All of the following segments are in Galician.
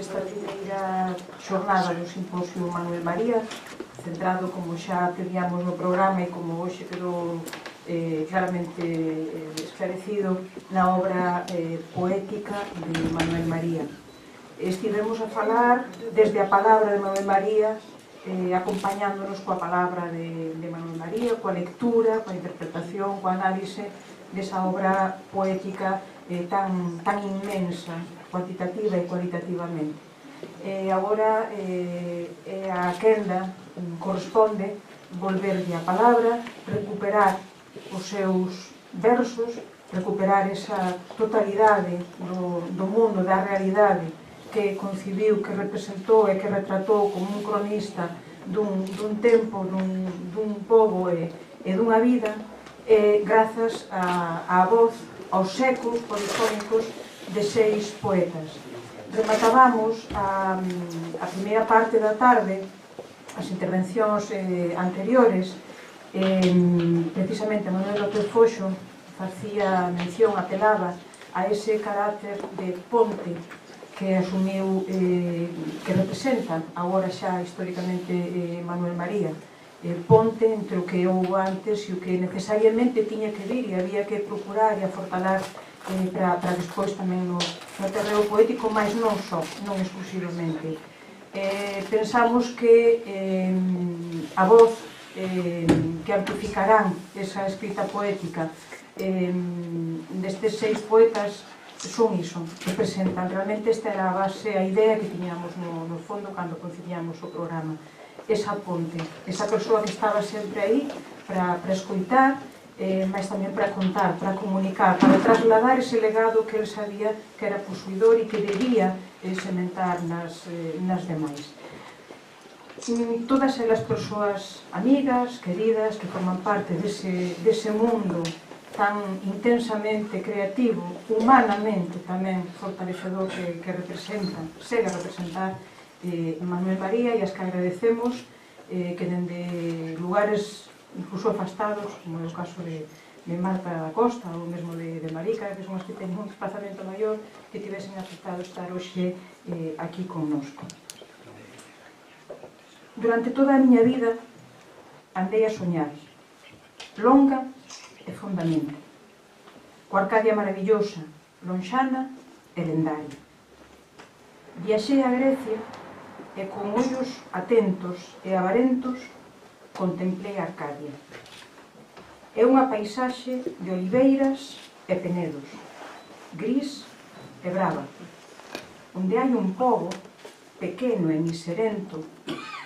nesta primeira xornada do Simposio Manuel María, centrado, como xa previamos no programa e como hoxe quedou claramente esclarecido, na obra poética de Manuel María. Estivemos a falar desde a palabra de Manuel María, acompañándonos coa palabra de Manuel María, coa lectura, coa interpretación, coa análise desa obra poética tan inmensa, cuantitativa e cualitativamente. Agora a quenda corresponde volverlle a palabra, recuperar os seus versos, recuperar esa totalidade do mundo, da realidade que concibiu, que representou e que retratou como un cronista dun tempo, dun pobo e dunha vida, grazas á voz, aos ecos polifónicos de 6 poetas. Rematábamos a primeira parte da tarde, as intervencións anteriores, precisamente Manuel López Foxo facía mención, apelaba a ese carácter de ponte que asumiu, que representa agora xa históricamente Manuel María, ponte entre o que houve antes e o que necesariamente tiña que vir e había que procurar e afortalar para despois tamén no terreo poético, mas non só, non exclusivamente. Pensamos que a voz que amplificarán esa escrita poética destes 6 poetas son iso, representan. Realmente esta era a base, a idea que tiñamos no fondo cando conciliamos o programa. Esa ponte, esa persoa que estaba sempre aí para escoitar, mas tamén para contar, para comunicar, para trasladar ese legado que ele sabía que era posuidor e que debía sementar nas demais. Todas elas persoas amigas, queridas, que forman parte dese mundo tan intensamente creativo, humanamente tamén fortalecedor que representan, segue a representar Manuel María, e as que agradecemos que dende lugares incluso afastados, como é o caso de Marta da Costa ou mesmo de Marica, que son as que teñen un desplazamento maior, que tivesen aceptado estar hoxe aquí connosco. Durante toda a miña vida andei a soñar, longa e fondamente, coa Arcadia maravillosa, lonxana e lendaria. Viaxei a Grecia e con ollos atentos e avarentos contemplei a Arcadia. É unha paisaxe de oliveiras e penedos, gris e brava, onde hai un pobo pequeno e miserento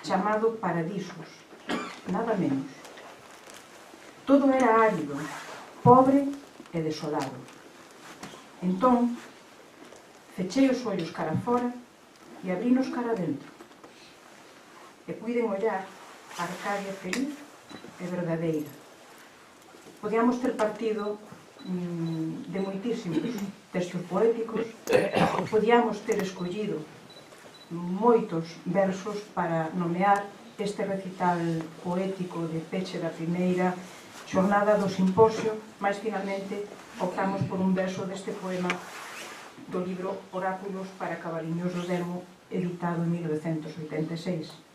chamado Paradisos, nada menos. Todo era árido, pobre e desolado. Entón, fechei os ollos cara fora e abrinos cara dentro. E puiden ollar a Arcadia feliz e verdadeira. Podíamos ter partido de moitísimos textos poéticos, podíamos ter escollido moitos versos para nomear este recital poético de peche da primeira xornada do simposio, mas finalmente optamos por un verso deste poema do libro Oráculos para Cabaliños do Demo, editado en 1986.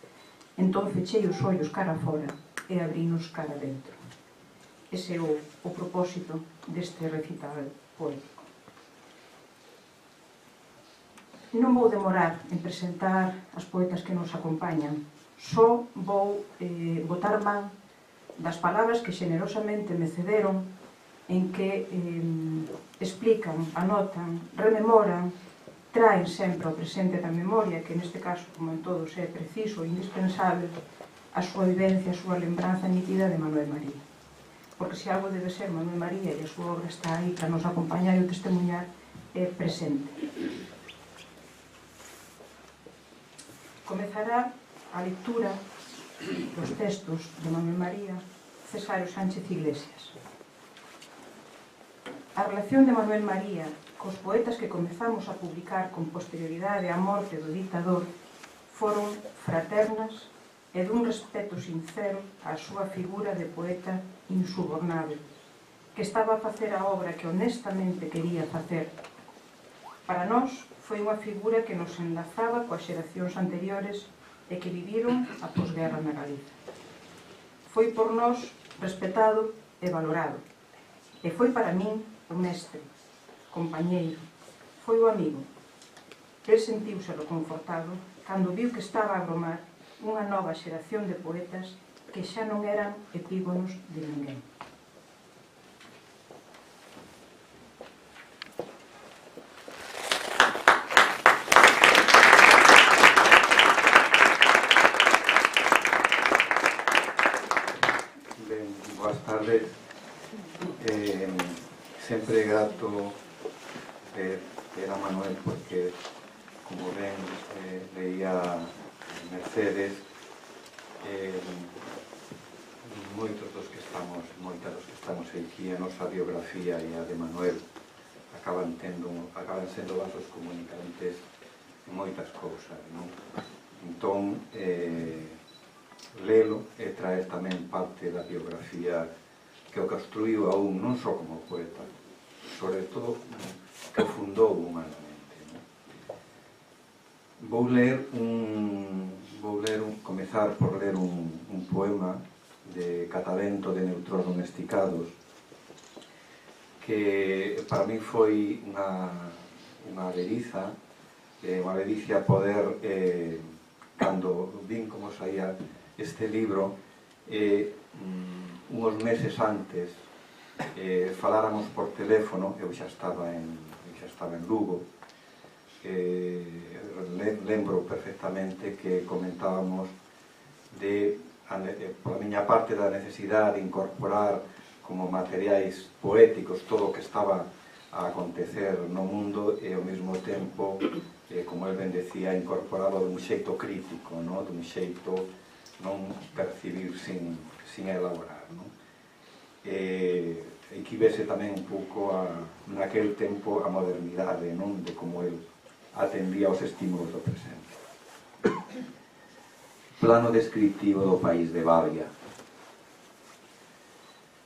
Entón fechei os ollos cara fora e abrinos cara dentro. Ese é o propósito deste recital poético. Non vou demorar en presentar as poetas que nos acompañan, só vou botar man das palabras que xenerosamente me cederon, en que explican, anotan, rememoran, traen sempre ao presente da memoria, que neste caso, como en todos, é preciso e indispensable, a súa vivencia, a súa lembranza nítida de Manuel María. Porque se algo debe ser Manuel María e a súa obra está aí para nos acompañar e o testemunhar, é presente. Comezará a lectura dos textos de Manuel María Cesario Sánchez Iglesias. A relación de Manuel María cos poetas que comezamos a publicar con posterioridade á morte do dictador foron fraternas e dun respeto sincero á súa figura de poeta insubornável, que estaba a facer a obra que honestamente quería facer. Para nós foi unha figura que nos enlazaba coas xeracións anteriores e que viviron a posguerra na Galiza. Foi por nós respetado e valorado, e foi para min o mestre, compañeiro, foi o amigo. El sentiuse reconfortado cando viu que estaba a agromar unha nova xeración de poetas que xa non eran epígonos de ninguén. Boas tardes. Sempre grato ver a Manuel porque, como ven, leía Mercedes, moitas dos que estamos aquí, a nosa biografía e a de Manuel acaban sendo vasos comunicantes en moitas cousas, non? Entón, lelo e traer tamén parte da biografía que o construiu aún non só como poeta, sobre todo que o fundou humanamente, non? Comezar por ler un poema de Catavento de Neutros Domesticados que para mí foi unha delicia poder, cando vin como saía este libro, uns meses antes faláramos por teléfono. Eu xa estaba en Lugo. Lembro perfectamente que comentábamos pola miña parte, da necesidade de incorporar como materiais poéticos todo o que estaba a acontecer no mundo e ao mesmo tempo, como el ben decía, incorporado dun xeito crítico, dun xeito non percibir sin elaborar. E aquí vese tamén un pouco naquel tempo a modernidade, de como el atendía aos estímulos do presente. Plano descriptivo do país de Babia.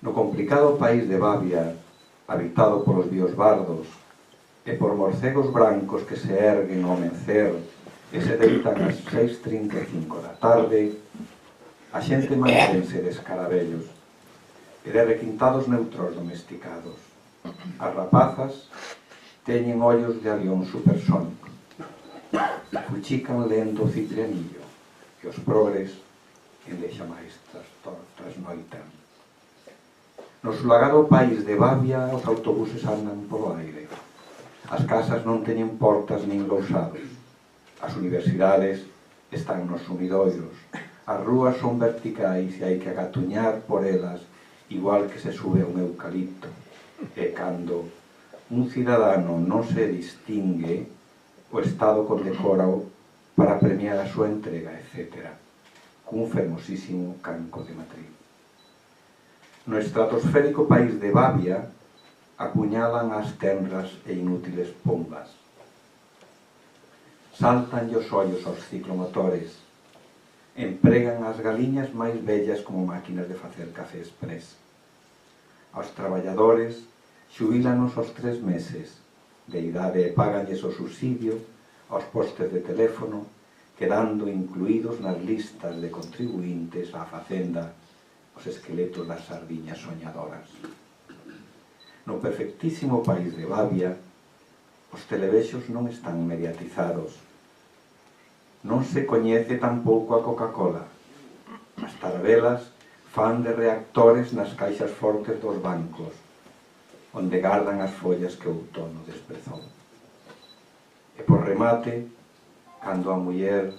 No complicado país de Babia, habitado polos biosbardos e por morcegos brancos que se erguen ao amencer e se deitan ás 6:35 da tarde, a xente mantense de escaravellos e de requintados neutros domesticados. As rapazas teñen ollos de avión supersónico, fuchican lendo o citrianillo, que os progres endexa máis trasnoitan. No sulagado país de Babia, os autobuses andan polo aire. As casas non teñen portas nin lousados. As universidades están nos sumidoiros. As rúas son verticais e hai que agatuñar por elas igual que se sube un eucalipto. E cando un cidadano non se distingue, o Estado condecórao para premiar a súa entrega, etc., cun fermosísimo canco de matriz. No estratosférico país de Babia apuñalan as tenras e inútiles pombas. Saltan os ollos aos ciclomotores, empregan as galiñas máis bellas como máquinas de facer café exprés. Aos traballadores xubílanos aos 3 meses de idade e páganlles o subsidio aos postes de teléfono, quedando incluídos nas listas de contribuintes á facenda os esqueletos das sardiñas soñadoras. No perfectísimo país de Babia, os televexos non están mediatizados. Non se coñece tampouco a Coca-Cola. As tarbelas fan de reactores nas caixas fortes dos bancos, onde gardan as follas que o outono desprezou. E por remate, cando a muller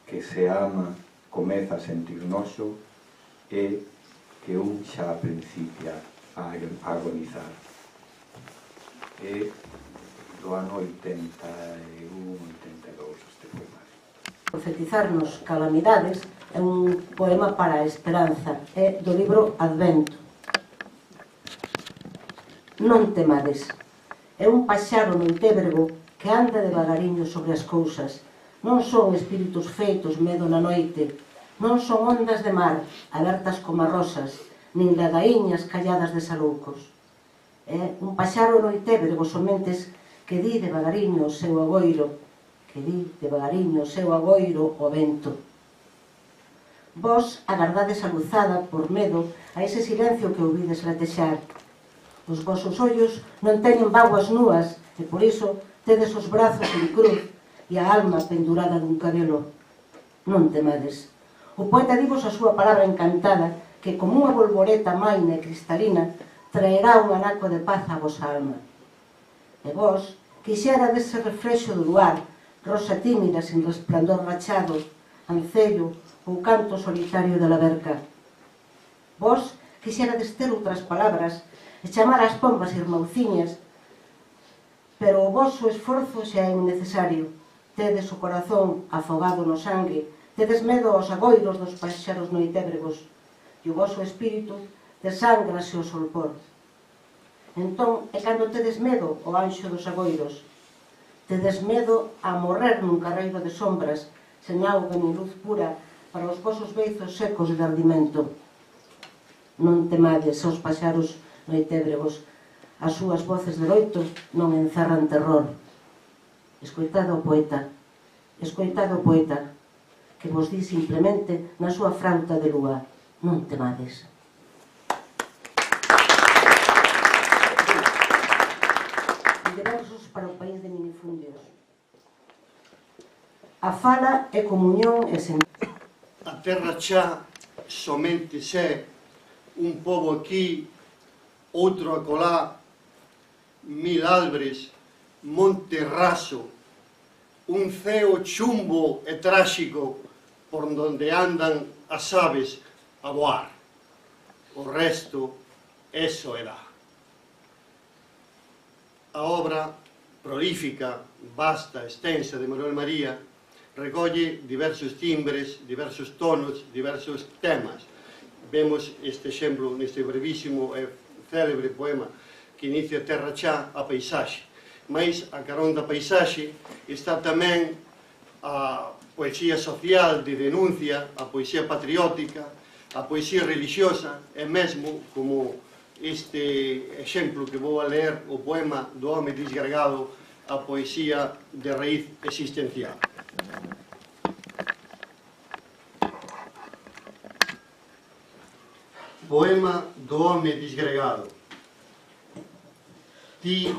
que se ama comeza a sentir noxo, é que un xa principia a agonizar. É do ano 81-82 este poemario. Profetizarnos calamidades é un poema para a esperanza, é do libro Advento. Non temades, é un paxaro noitebrego que anda devagariño sobre as cousas. Non son espíritus feitos medo na noite, non son ondas de mar abertas como rosas, nin ladaíñas calladas de saloucos. É un paxaro noitebrego somentes que di devagariño o seu agoiro, que di devagariño o seu agoiro o vento. Vós agardades aluzada por medo a ese silencio que ouvides latexar. Os vosos ollos non teñen vaguas núas e por iso tedes os brazos en cruz e a alma pendurada dun cabelo. Non temades. O poeta divos a súa palabra encantada que como unha bolboreta maina e cristalina traerá un anaco de paz á vosa alma. E vos quixera dese reflexo do luar, rosa tímida sin resplandor rachado, ancello ou canto solitario da laberca. Vos quixerades ter outras palabras e chamar as pombas irmauciñas, pero o voso esforzo xa é innecesario. Tedes o corazón afogado no sangue, tedes medo aos agoiros dos paxaros noitébregos, e o voso espírito desángrase o solpor. Entón, é cando tedes medo ao anxo dos agoiros. Tedes medo a morrer nun carreiro de sombras, sen auga nin luz pura, para os vosos beizos secos de ardimento. Non temades aos paxaros noitébregos, as súas voces de loito non encerran terror. Escoitado o poeta, que vos di simplemente na súa frauta de lúa, non temades. De versos para o país de minifundios. A fala é comunión e sen... A terra xa somente sé un pobo aquí, outro acolá, 1000 albres, monte raso, un ceo chumbo e tráxico por donde andan as aves a voar. O resto é soedad. A obra prolífica, vasta, extensa de Manuel María recolle diversos timbres, diversos tonos, diversos temas. Vemos este exemplo neste brevísimo e célebre poema que inicia Terra Chá, a paisaxe. Mais a carón da paisaxe está tamén a poesía social de denuncia, a poesía patriótica, a poesía religiosa e mesmo como este exemplo que vou a ler, o poema do home disgregado, a poesía de raíz existencial. Poema do home disgregado. Ti,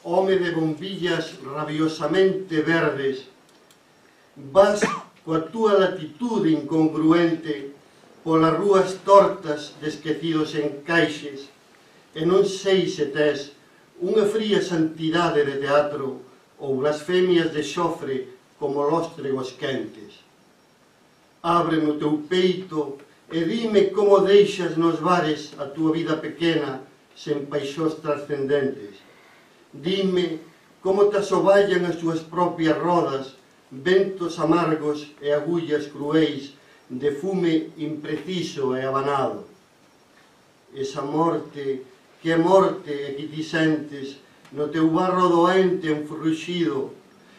home de bombillas rabiosamente verdes, vas coa túa latitude incongruente polas rúas tortas de esquecidos encaixes e non sei se tes unha fría santidade de teatro ou blasfemias de xofre como lóstregos quentes. Ábreme o teu peito e dime como deixas nos bares a túa vida pequena sen paixós trascendentes. Dime como te asoballan as túas propias rodas, ventos amargos e agullas cruéis de fume impreciso e abanado. Esa morte que é morte e que ti sentes no teu barro doente enfruxido,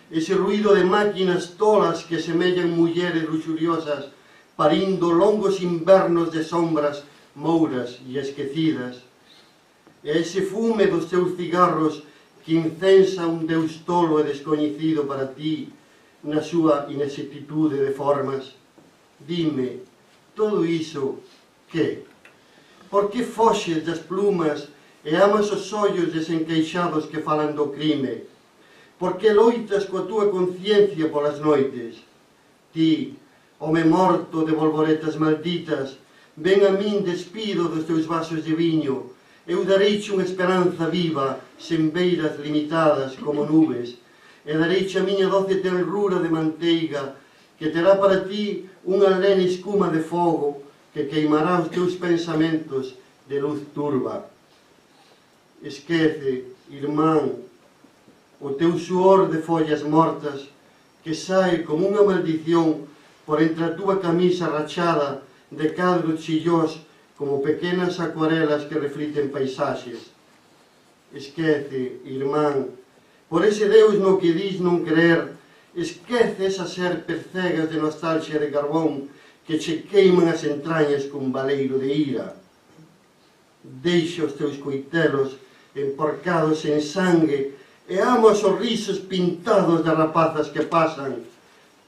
ese ruído de máquinas tolas que semellan mulleres luxuriosas parindo longos invernos de sombras mouras e esquecidas, e ese fume dos teus cigarros que incensa un deus tolo e descoñecido para ti na súa inexactitude de formas. Dime, todo iso, que? Por que foxes das plumas e amas os ollos desenqueixados que falan do crime? Por que loitas coa túa conciencia polas noites? Ti, home morto de bolboretas malditas, ven a min despido dos teus vasos de viño. Eu dareiche unha esperanza viva, sen beiras limitadas como nubes, e dareiche a miña doce tenrura de manteiga, que terá para ti unha lene escuma de fogo que queimará os teus pensamentos de luz turba. Esquece, irmán, o teu suor de follas mortas que sae como unha maldición por entre a túa camisa rachada de cadros chillós como pequenas acuarelas que refliten paisaxes. Esquece, irmán, por ese Deus no que dis non creer, esquece esas serpes cegas de nostalgia de carbón que che queiman as entrañas con baleiro de ira. Deixa os teus coitelos emporcados en sangue e amo os sorrisos pintados de rapazas que pasan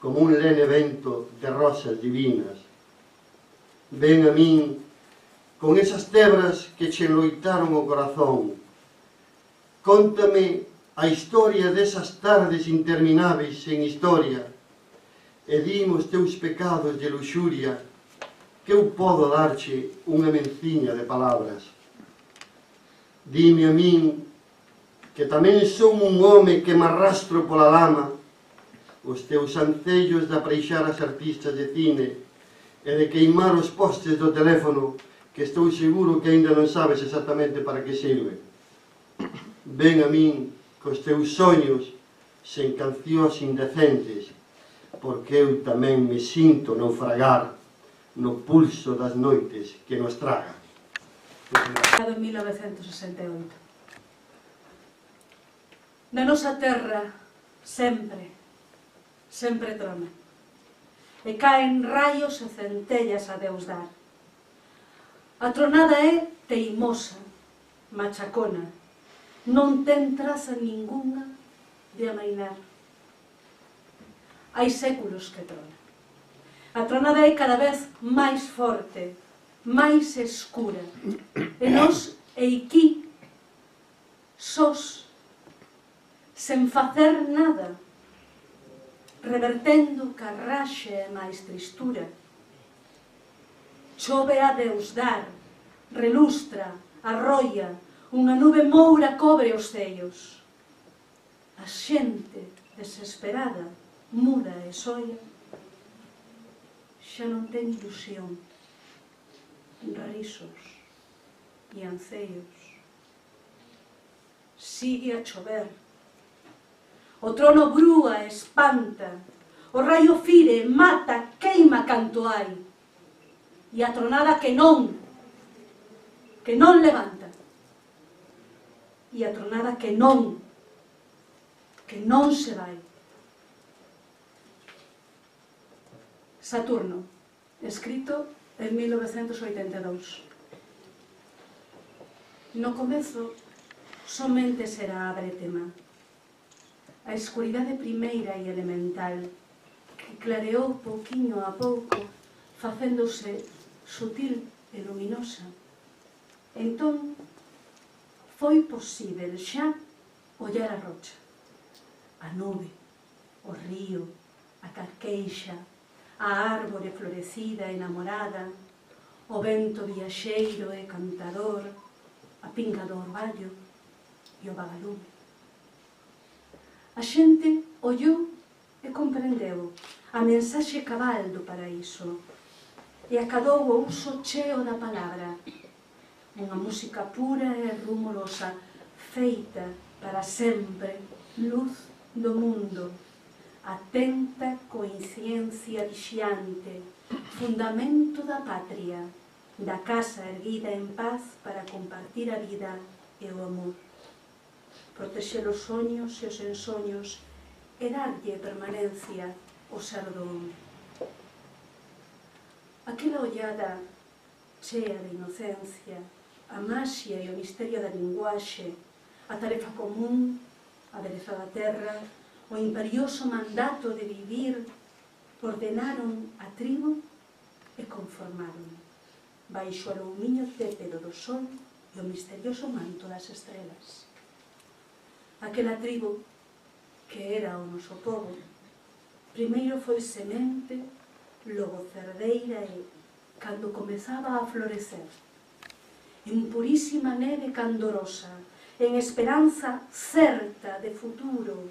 como un lene vento de rosas divinas. Ven a min con esas tebras que che loitaron o corazón. Cóntame a historia desas tardes intermináveis en historia e dime os teus pecados de luxuria que eu podo darche unha menciña de palabras. Dime a min que tamén son un home que me arrastro pola lama, os teus ancellos de apreixar as artistas de cine e de queimar os postes do teléfono que estou seguro que aínda non sabes exactamente para que sirve. Ven a min cos teus soños sen cancións indecentes, porque eu tamén me sinto naufragar no pulso das noites que nos tragan. En 1968. Na nosa terra sempre trona. E caen raios e centellas a Deus dar. A tronada é teimosa, machacona, non ten traza ningunha de amainar. Hai séculos que trona. A tronada é cada vez máis forte, máis escura. E nós, eiquí, sós, sen facer nada, revertendo carraxe e máis tristura. Chove a Deus dar, relustra, arroia, unha nube moura cobre os cellos. A xente desesperada, muda e soia, xa non ten ilusión, risos e anceos. Sigue a chover. O trono brúa, espanta, o raio fire, mata, queima canto hai. E a tronada que non levanta. E a tronada que non se vai. Saturno, escrito en 1982. No comezo, somente será a bretema. A escuridade primeira e elemental que clareou pouquiño a pouco, facéndose sutil e luminosa. Entón, foi posíbel xa ollar a rocha, a nube, o río, a carqueixa, a árbore florecida e enamorada, o vento viaxeiro e cantador, a pinga do orballo e o vagalume. A xente ollou e comprendeu a mensaxe cabal do paraíso e acadou o uso cheo da palabra, unha música pura e rumorosa, feita para sempre, luz do mundo, atenta coinciencia vixiante, fundamento da patria, da casa erguida en paz para compartir a vida e o amor. Protexer os soños e os ensoños e darlle permanencia ao ser do home. Aquela ollada chea de inocencia, a maxia e o misterio da linguaxe, a tarefa común, a beleza da terra, o imperioso mandato de vivir, ordenaron a tribo e conformaron, baixo o alumiño tépedo do sol e o misterioso manto das estrelas. Aquela tribu, que era o noso povo, primeiro foi semente, logo cerdeira e, cando comezaba a florecer, en purísima neve candorosa, en esperanza certa de futuro,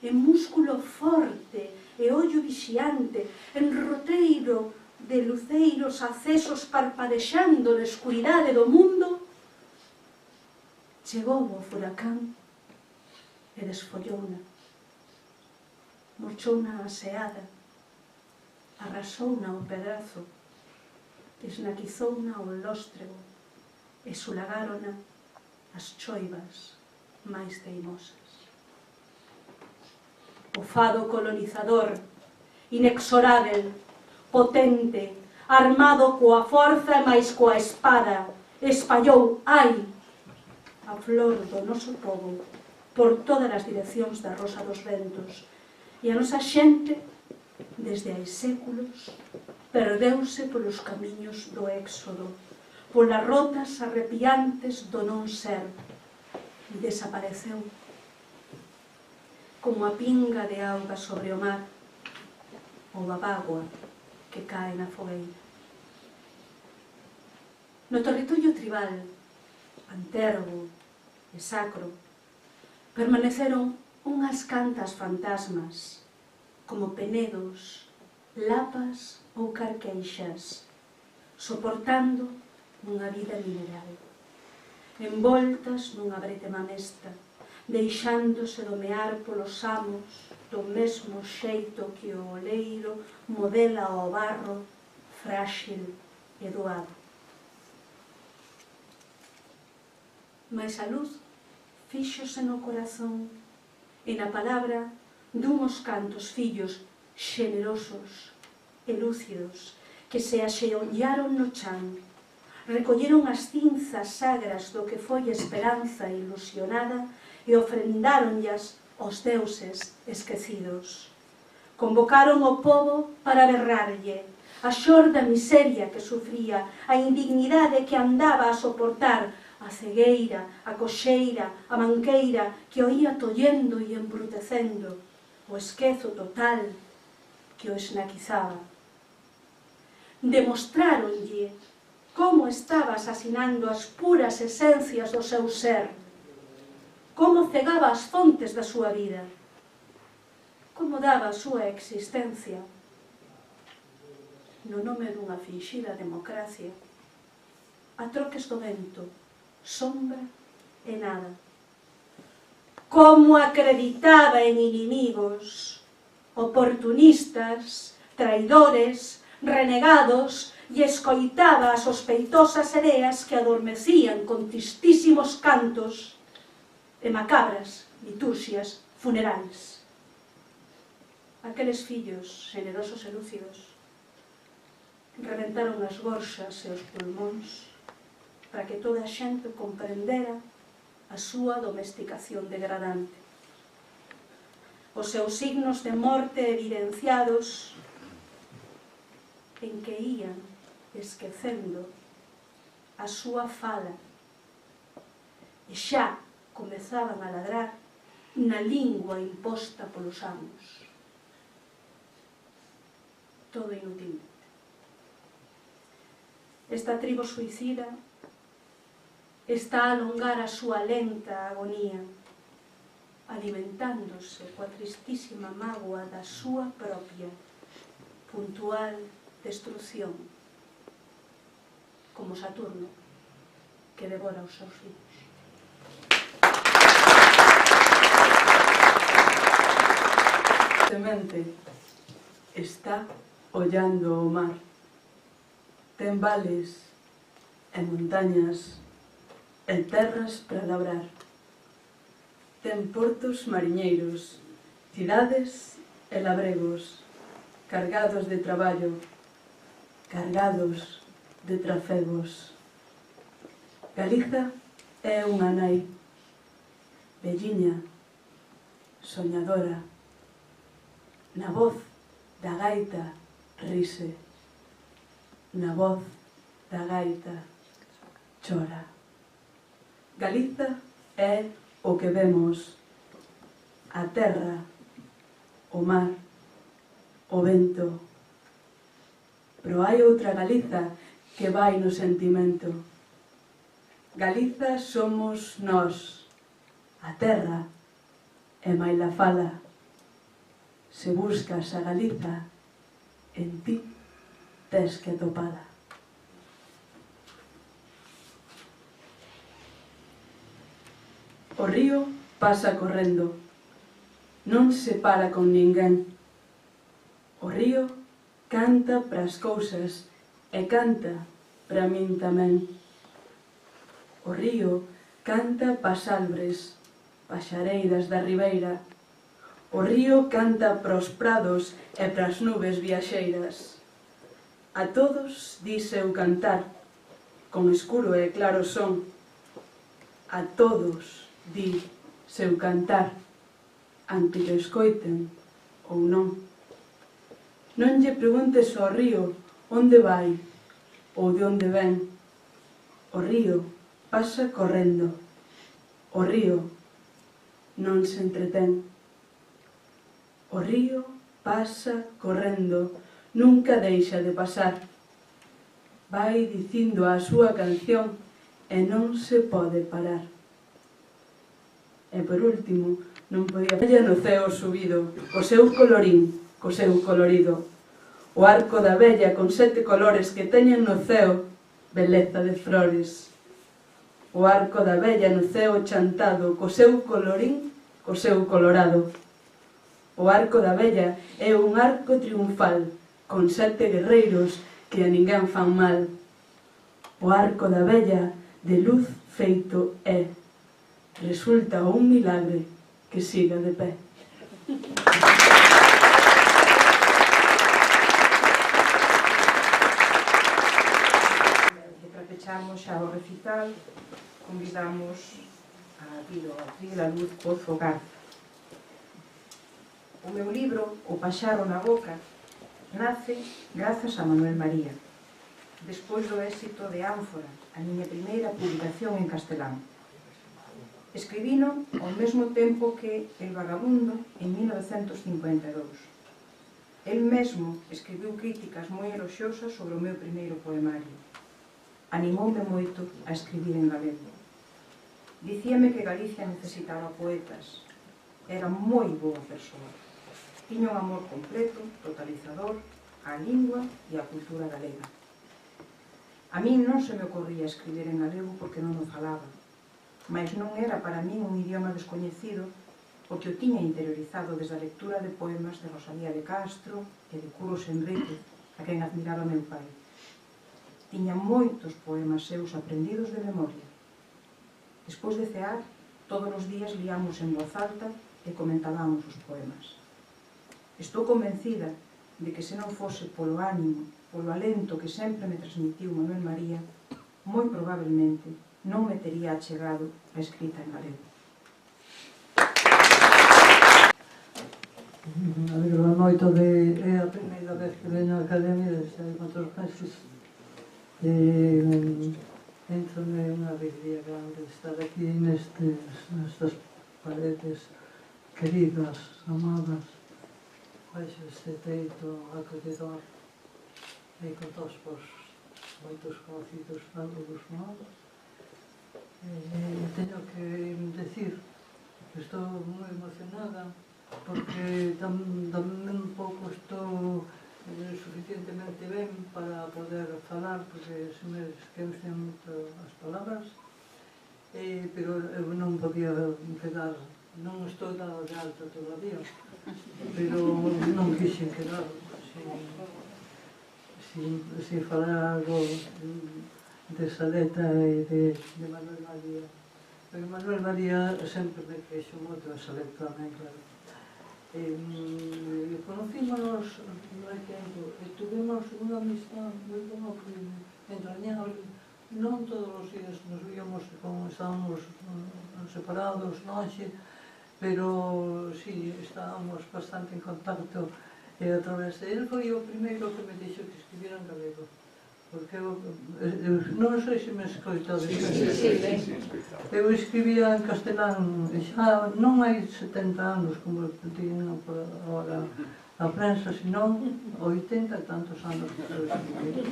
en músculo forte e ollo vixiante, en roteiro de luceiros acesos parpadexando na escuridade do mundo, chegou o furacán e desfollouna, morchouna a seada, arrasouna o pedazo, esnaquizouna o lóstrego e sulagárona as choivas máis teimosas. O fado colonizador, inexorável, potente, armado coa forza e máis coa espada, espallou, ai, a flor do noso povo, por todas as direccións da Rosa dos Ventos, e a nosa xente, desde hai séculos, perdeuse polos camiños do éxodo, polas rotas arrepiantes do non ser, e desapareceu como a pinga de auga sobre o mar ou a bágoa que cae na fogueira. No territorio tribal, antergo e sacro, permaneceron unhas cantas fantasmas, como penedos, lapas ou carqueixas, soportando unha vida mineral, envoltas nunha bretema mesta, deixándose domear polos amos do mesmo xeito que o oleiro modela o barro frágil e doado. Mais a luz fíxose no corazón e na palabra dunhos cantos fillos xenerosos e lúcidos que se axeollaron no chan, recolleron as cinzas sagras do que foi esperanza ilusionada e ofrendáronllas aos deuses esquecidos. Convocaron o pobo para berrarlle a xor da miseria que sufría, a indignidade que andaba a soportar, a cegueira, a coxeira, a manqueira que o ia tollendo e embrutecendo, o esquezo total que o esnaquizaba. Demostráronlle como estaba asasinando as puras esencias do seu ser, como cegaba as fontes da súa vida, como daba a súa existencia no nome dunha finxida democracia, a troques do vento, sombra e nada. Como acreditaba en inimigos, oportunistas, traidores, renegados, e escoitaba as sospeitosas sereas que adormecían con tristísimos cantos e macabras liturxias funerais. Aqueles fillos xenerosos e lúcidos reventaron as gorxas e os pulmóns para que toda a xente comprendera a súa domesticación degradante. Os seus signos de morte evidenciados en que ían esquecendo a súa fala e xa comezaban a ladrar na lingua imposta polos amos. Todo inútilmente. Esta tribo suicida está a alongar a súa lenta agonía, alimentándose coa tristísima mágoa da súa propia puntual destrucción, como Saturno que devora os seus fillos. A semente está ollando o mar. Ten vales e montañas e terras para labrar. Ten portos mariñeiros, cidades e labregos, cargados de traballo, cargados de trafegos. Galiza é unha nai, velliña, soñadora. Na voz da gaita rise, na voz da gaita chora. Galiza é o que vemos, a terra, o mar, o vento. Pero hai outra Galiza que vai no sentimento. Galiza somos nós, a terra e maila fala. Se buscas a Galiza, en ti tes que atopala. O río pasa correndo, non se para con ninguén. O río canta pras cousas e canta para min tamén. O río canta pas albres, paxareiras da ribeira. O río canta pros prados e pras nubes viaxeiras. A todos di seu cantar, con escuro e claro son. A todos di seu cantar, ante que escoiten ou non. Non lle preguntes ao río onde vai ou de onde ven. O río pasa correndo. O río non se entretén. O río pasa correndo, nunca deixa de pasar. Vai dicindo a súa canción e non se pode parar. E por último, non podía ver no ceo subido, co seu colorín, co seu colorido. O arco da vella con 7 colores que teñen no ceo, beleza de flores. O arco da vella no ceo chantado, co seu colorín, co seu colorado. O arco da vella é un arco triunfal, con 7 guerreiros que a ninguén fan mal. O arco da vella de luz feito é. Resulta un milagre que siga de pé. E para pecharmos xa o recital, convidamos a Vila Luz Pozo Garza. O meu libro, O paxaro na boca, nace grazas a Manuel María, despois do éxito de Ánfora, a miña primeira publicación en castelán. Escribino ao mesmo tempo que El vagabundo en 1952. El mesmo escribiu críticas moi eloxiosas sobre o meu primeiro poemario. Animoume moito a escribir en galego. Dicíame que Galicia necesitaba poetas. Era moi boa persoa. Tiña un amor completo, totalizador, á lingua e á cultura galega. A min non se me ocorría escribir en galego porque non o falaba, mais non era para min un idioma descoñecido porque o tiña interiorizado desde a lectura de poemas de Rosalía de Castro e de Curros Enríquez, a quen admiraba meu pai. Tiña moitos poemas seus aprendidos de memoria. Despois de cear, todos os días liamos en voz alta e comentábamos os poemas. Estou convencida de que se non fose polo ánimo, polo alento que sempre me transmitiu Manuel María, moi probablemente non me tería achegado a escrita en galego. Alegro moito de... É a primeira vez que veño á Academia desde hai moitos meses. Entrame unha alegría grande estar aquí nestas paredes queridas, amadas, baixo este teito acolledor e con todos os moitos conocidos fábulos novos. Teño que decir que estou moi emocionada porque tamén un pouco estou suficientemente ben para poder falar porque se me esquecen moito as palabras, pero eu non podía quedar. Non estou dado de alta todavía, pero non quixen quedar sin falar algo de Saleta e de Manuel María. Porque Manuel María sempre me queixo moito a Saleta tamén, claro. Conocímonos hai tempo e tuvemos unha amistad moi como entrañable. Non todos os días nos víamos como estábamos separados, lonxe, pero sí, estábamos bastante en contacto e a través de él foi o primeiro que me dixo que escribira en galego, porque eu non sei se me escoitades, eu escribía en castelán xa non hai 70 anos como digo agora a prensa, senón 80 e tantos anos que eu escribí.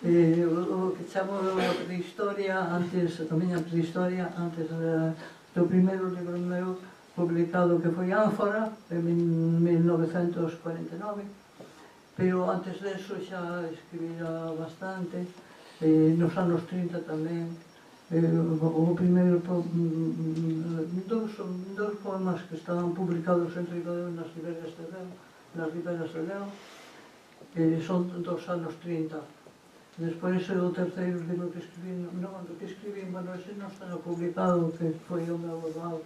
O que chamo a prehistoria, antes, tamén a prehistoria, antes do primeiro libro meu publicado que foi Ánfora, en 1949, pero antes deso xa escribira bastante, nos anos 30 tamén, o primeiro dos poemas que estaban publicados en Ribadeo nas riberas de Deo, son dos anos 30. Despois o terceiro libro que escribí, bueno, ese non está publicado, que foi o meu avó,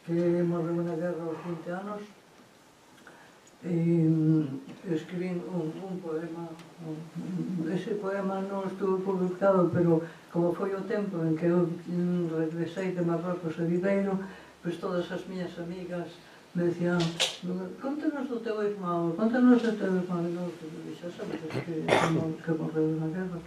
que morreu na guerra aos 20 anos. escribín un poema. Ese poema non estuvo publicado, pero como foi o tempo en que eu regresei de Marrocos a Viveiro, pois todas as miñas amigas me decían, contanos do teu irmão, contanos do teu irmão. E non, xa sabes que morreu na guerra.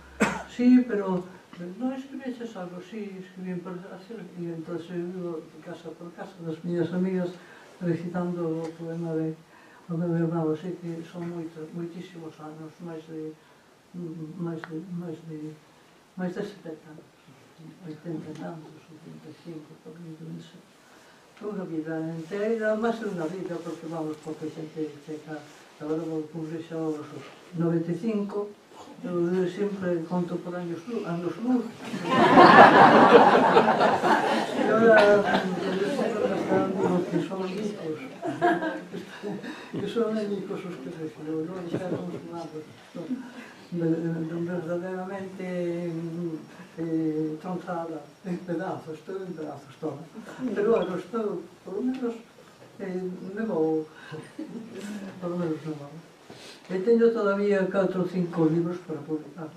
Sí, pero non escribeches algo, sí, escribí por así, e entón eu vivo casa por casa das miñas amigas recitando o poema de o meu irmão, así que son moitísimos anos, máis de 70 anos, 80 anos, 85, por aí, unha vida inteira, máis unha vida, porque vamos, porque xente checa, agora vou cumprir xa os 95, eu sempre conto por anos luz. E agora, digo que son ricos, que son ricos os que recibo, non dixeron nada, verdadeiramente tronzada, en pedazos, todo en pedazos, todo. Pero bueno, estou, por lo menos, me vou, por lo menos me vou. E teño todavía 4 ou 5 libros para publicar.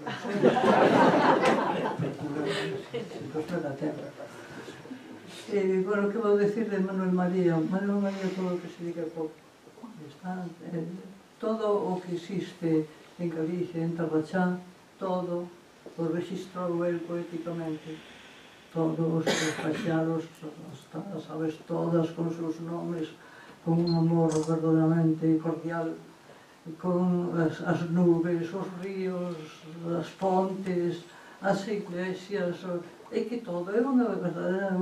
Entón me dá tempo. Bueno, que vou decir de Manuel María? Manuel María, todo o que se diga pouco. Todo o que existe en Galicia, en Tarrachá, todo o registrou el poéticamente. Todos os paixaros, as aves todas con seus nomes, con un amor verdadeiramente cordial, con as nubes, os ríos, as fontes, as iglesias, é que todo é unha verdadeira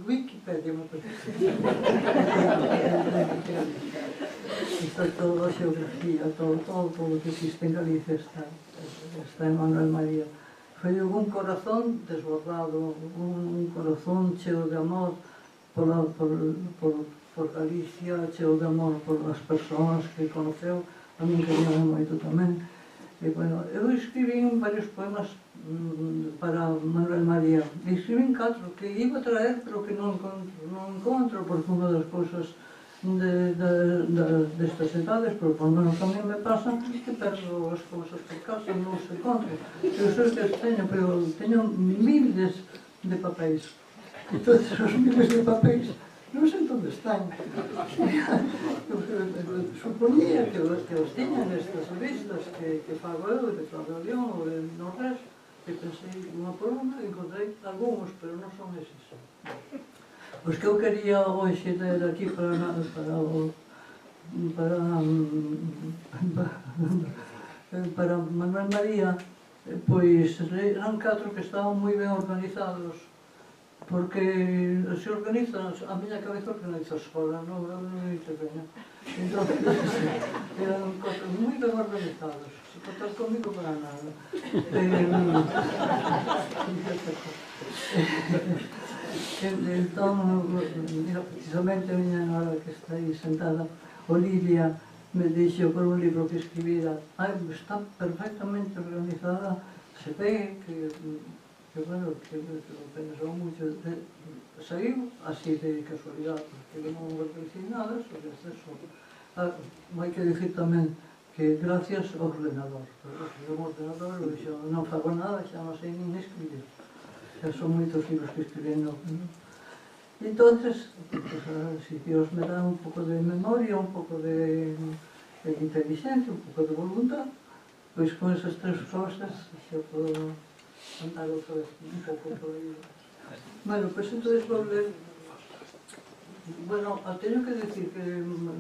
Wikipedia, me parece. Está toda a xeografía, todo o que existe en Galicia está en Manuel María. Foi un corazón desbordado, un corazón cheo de amor por Galicia, cheo de amor por as persoas que conoceu, a min queríame moito tamén. E, bueno, eu escribín varios poemas para Manuel María. Escribín 4 que iba a traer, pero que non encontro, porque unha das cousas destas edades, pero por menos tamén me pasa que perdo as cousas por casa, non se encontro. Eu sei que as teño, pero teño miles de papéis. Entón, os miles de papéis non sei onde están. Suponía que os tiñan nestas revistas que fago eu, de Claudio León ou de Norres, e pensei unha por unha, encontrei algúns, pero non son eses. Os que eu quería hoxe ter aquí para Manuel María, pois eran 4 que estaban moi ben organizados, porque se organizan, a miña cabeza organiza sola, non interveño. Entón, eran 4 moi ben organizados, se contar comigo para nada. Entón, precisamente a miña nora que está aí sentada, Olivia, me dixo por un libro que escribira, está perfectamente organizada, se ve que bueno, que pensou moito, saiu así de casualidade, porque non organizei nada, sobre exceso. Hai que dicir tamén que gracias ao ordenador, porque o ordenador non fago nada, xa non sei nin escribir. Xa son moitos libros que escribendo. Entonces, si Dios me dá un pouco de memoria, un pouco de inteligencia, un pouco de voluntad, pois con esas 3 cosas xa podo andar outra vez un pouco por aí. Bueno, pois entonces vou ler. Bueno, teño que decir que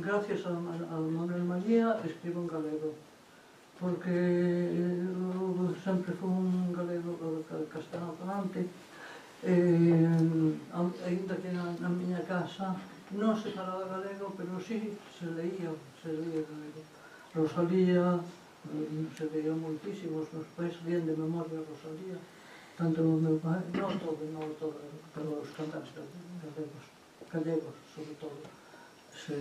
gracias a Manuel María escribo en galego, porque eu sempre fui un galego castelano-falante, ainda que na miña casa non se falaba galego, pero sí se leía galego. Rosalía, se leía moitísimos, nos pais leían de memoria Rosalía, tanto o meu pai, non todo, pero os cantantes gallegos, sobre todo, se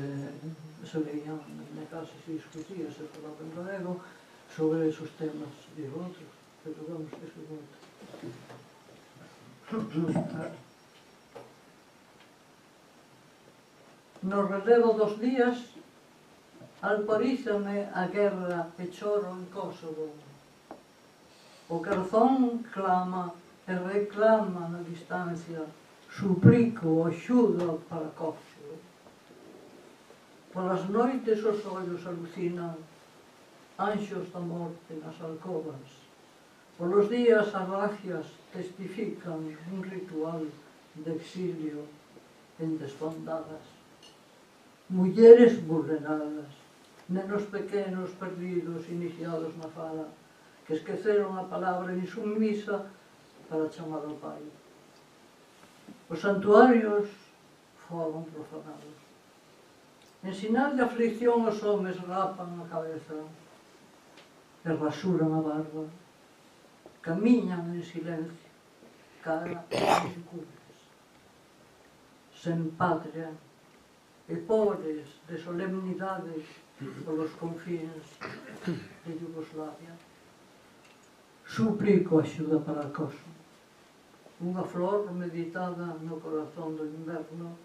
leían na miña casa, se discutía, se falaba en galego sobre esos temas e outros, pero vamos, eso é moito. No relevo dos días Alporízame a guerra e choro en Kosovo. O corazón clama e reclama na distancia, suplico axuda para Kosovo. Polas noites os ollos alucinan, anxos da morte nas alcobas. Polos días as racias testifican un ritual de exilio en desbandadas. Mulleres vulneradas, nenos pequenos perdidos, iniciados na fala, que esqueceron a palabra insumisa para chamar ao pai. Os santuarios foron profanados. En sinal de aflicción os homes rapan a cabeza e rasuran a barba. Camiñan en silencio, cara aos cules. Sen patria e pobres de solemnidade polos confíns de Yugoslavia. Suplico axuda para Kosovo. Unha flor meditada no corazón do inverno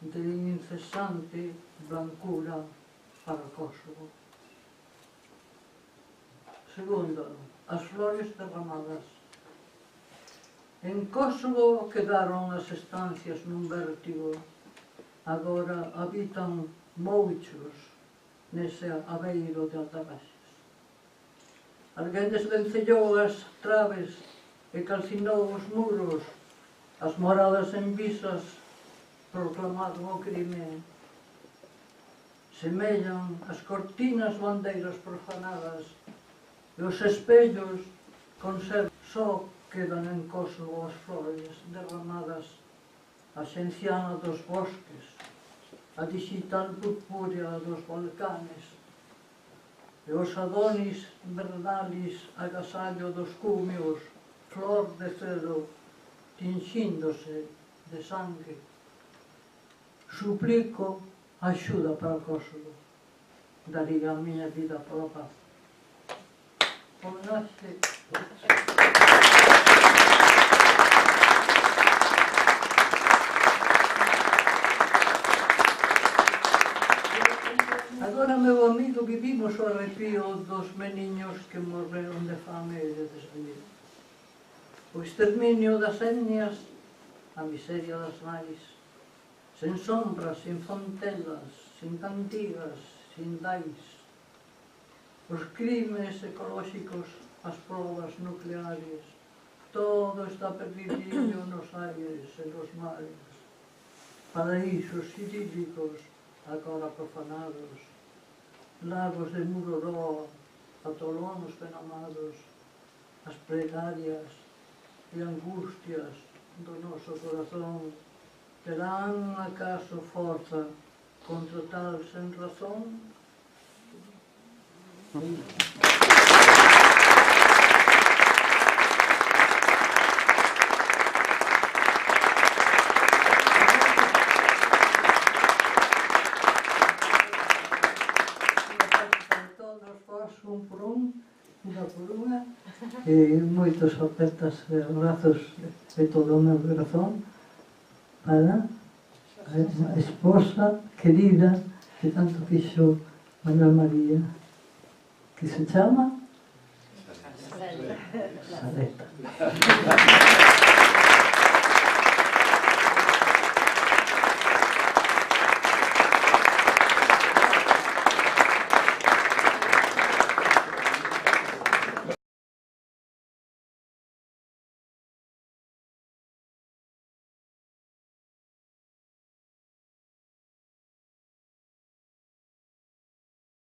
de incesante blancura para Kosovo. Segundo, as flores derramadas. En Kosovo quedaron as estancias nun vértigo. Agora habitan mouchos nese abeiro de Aldabaxes. Alguén desvencellou as traves e calcinou os muros. As moradas en visas proclamaron o crime. Semellan as cortinas bandeiras profanadas e os espellos conservan. Só quedan en Kosovo as flores derramadas, a xenciana dos bosques, a digital purpúrea dos volcanes e os adonis verdalis agasallo dos cúmios, flor de celo, tinxíndose de sangue. Suplico axuda para Kosovo. Daría a miña vida pola paz. Homenaxe. Agora, meu amigo, vivimos o arrepío dos meniños que morreron de fame e de desvelo. O exterminio das etnias, a miseria das nais, sen sombras, sin fontelas, sin cantigas, sin dais. Os crimes ecolóxicos, as probas nucleares, todo está perdido nos aires e nos mares. Paraísos idílicos, agora profanados, lagos de Muroró, atolóns penamados, as pregarias e angustias do noso corazón terán acaso forza contra tal sen razón? Un por un, unha por unha, e moitos apertas e abrazos de todo o meu corazón para a esposa querida que tanto quixo Manuel María, que se chama Saleta.